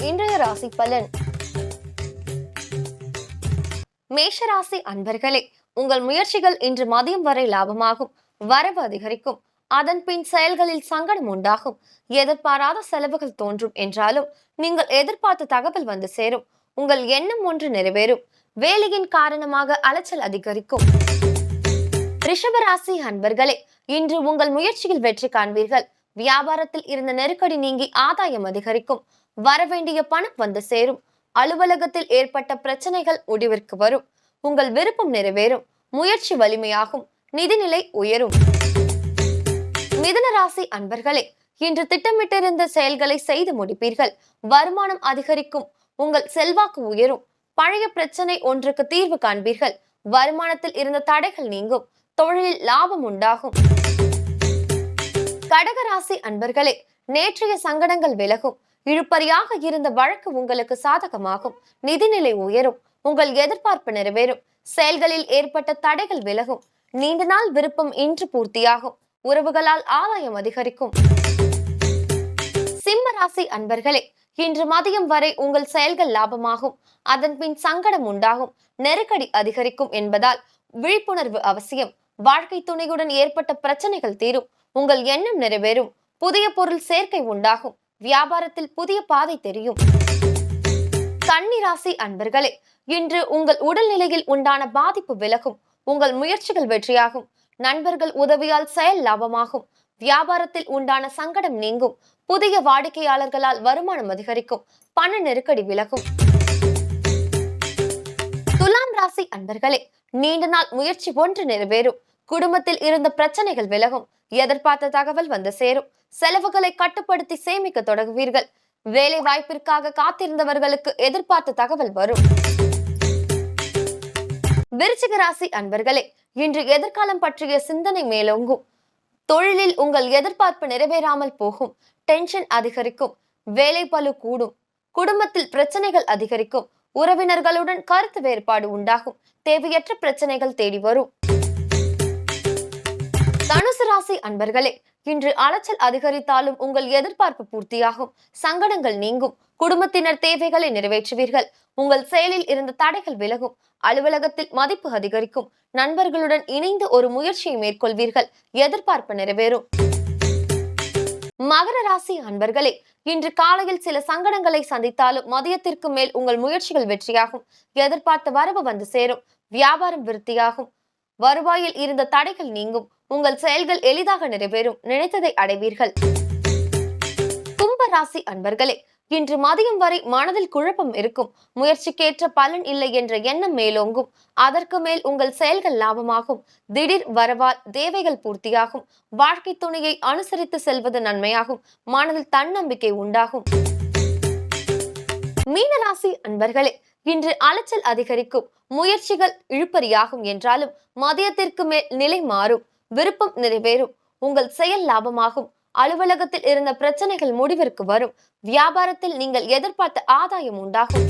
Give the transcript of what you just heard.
இன்றைய ராசி பலன். மேஷராசி அன்பர்களே, உங்கள் முயற்சிகள் இன்று மதியம் வரை லாபமாகும். வரவு அதிகரிக்கும். அதன் பின் செயல்களில் சங்கடம் உண்டாகும். எதிர்பாராத செலவுகள் தோன்றும் என்றாலும் நீங்கள் எதிர்பார்த்த தகவல் வந்து சேரும். உங்கள் எண்ணம் ஒன்று நிறைவேறும். வேலையின் காரணமாக அலைச்சல் அதிகரிக்கும். ரிஷபராசி அன்பர்களே, இன்று உங்கள் முயற்சியில் வெற்றி காண்பீர்கள். வியாபாரத்தில் இருந்த நெருக்கடி நீங்கி ஆதாயம் அதிகரிக்கும். வரவேண்டிய பணம் வந்து சேரும். அலுவலகத்தில் ஏற்பட்ட பிரச்சனைகள் முடிவிற்கு வரும். உங்கள் விருப்பம் நிறைவேறும். முயற்சி வலிமையாகும். நிதிநிலை உயரும். மிதுன ராசி அன்பர்களே, இன்று திட்டமிட்டிருந்த செயல்களை செய்து முடிப்பீர்கள். வருமானம் அதிகரிக்கும். உங்கள் செல்வாக்கு உயரும். பழைய பிரச்சனை ஒன்றுக்கு தீர்வு காண்பீர்கள். வருமானத்தில் இருந்த தடைகள் நீங்கும். தொழிலில் லாபம் உண்டாகும். கடகராசி அன்பர்களே, நேற்றைய சங்கடங்கள் விலகும். இழுபறியாக இருந்த வழக்கு உங்களுக்கு சாதகமாகும். நிதிநிலை உயரும். உங்கள் எதிர்பார்ப்பு நிறைவேறும். செயல்களில் ஏற்பட்ட தடைகள் விலகும். நீண்ட நாள் விருப்பம் இன்று பூர்த்தியாகும். உறவுகளால் ஆதாயம் அதிகரிக்கும். சிம்ம ராசி அன்பர்களே, இன்று மதியம் வரை உங்கள் செயல்கள் லாபமாகும். அதன் பின் சங்கடம் உண்டாகும். நெருக்கடி அதிகரிக்கும் என்பதால் விழிப்புணர்வு அவசியம். வாழ்க்கை துணையுடன் ஏற்பட்ட பிரச்சனைகள் தீரும். உங்கள் எண்ணம் நிறைவேறும். புதிய பொருள் சேர்க்கை உண்டாகும். வியாபாரத்தில் புதிய பாதை தெரியும். கன்னி ராசி அன்பர்களே, இன்று உங்கள் உடல்நிலையில் உண்டான பாதிப்பு விலகும். உங்கள் முயற்சிகள் வெற்றியாகும். நண்பர்கள் உதவியால் செயல் லாபமாகும். வியாபாரத்தில் உண்டான சங்கடம் நீங்கும். புதிய வாடிக்கையாளர்களால் வருமானம் அதிகரிக்கும். பண நெருக்கடி விலகும். துலாம் ராசி அன்பர்களே, நீண்ட நாள் முயற்சி ஒன்று நிறைவேறும். குடும்பத்தில் இருந்த பிரச்சனைகள் விலகும். எதிர்பார்த்த தகவல் வந்து சேரும். செலவுகளை கட்டுப்படுத்தி சேமிக்க தொடங்குவீர்கள். வேலை வாய்ப்பிற்காக காத்திருந்தவர்களுக்கு எதிர்பார்த்த தகவல் வரும். விருச்சிக ராசி அன்பர்களே, இன்று எதிர்காலம் பற்றிய சிந்தனை மேலோங்கும். தொழிலில் உங்கள் எதிர்பார்ப்பு நிறைவேறாமல் போகும். டென்ஷன் அதிகரிக்கும். வேலை பளு கூடும். குடும்பத்தில் பிரச்சனைகள் அதிகரிக்கும். உறவினர்களுடன் கருத்து வேறுபாடு உண்டாகும். தேவையற்ற பிரச்சனைகள் தேடி வரும். தனுசு ராசி அன்பர்களே, இன்று அலைச்சல் அதிகரித்தாலும் உங்கள் எதிர்பார்ப்பு பூர்த்தியாகும். சங்கடங்கள் நீங்கும். குடும்பத்தினர் தேவைகளை நிறைவேற்றுவீர்கள். உங்கள் செயலில் இருந்த தடைகள் விலகும். அலுவலகத்தில் மதிப்பு அதிகரிக்கும். நண்பர்களுடன் இணைந்து ஒரு முயற்சியை மேற்கொள்வீர்கள். எதிர்பார்ப்பு நிறைவேறும். மகர ராசி அன்பர்களே, இன்று காலையில் சில சங்கடங்களை சந்தித்தாலும் மதியத்திற்கு மேல் உங்கள் முயற்சிகள் வெற்றியாகும். எதிர்பார்த்த வரவு வந்து சேரும். வியாபாரம் விருத்தியாகும். வருவாயில் இருந்த தடைகள் நீங்கும். உங்கள் செயல்கள் எளிதாக நிறைவேறும். நினைத்ததை அடைவீர்கள். கும்ப ராசி அன்பர்களே, இன்று மதியம் வரை மனதில் குழப்பம் இருக்கும். முயற்சிக்கேற்ற பலன் இல்லை என்ற எண்ணம் மேலோங்கும். அதற்கு மேல் உங்கள் செயல்கள் லாபமாகும். திடீர் வரவால் தேவைகள் பூர்த்தியாகும். வாழ்க்கை துணையை அனுசரித்து செல்வது நன்மையாகும். மனதில் தன்னம்பிக்கை உண்டாகும். மீனராசி அன்பர்களே, இன்று அலைச்சல் அதிகரிக்கும். முயற்சிகள் இழுபறியாகும் என்றாலும் மதியத்திற்கு மேல் நிலை மாறும். விருப்பம் நிறைவேறும். உங்கள் செயல் லாபமாகும். அலுவலகத்தில் இருந்த பிரச்சனைகள் முடிவிற்கு வரும். வியாபாரத்தில் நீங்கள் எதிர்பார்த்த ஆதாயம் உண்டாகும்.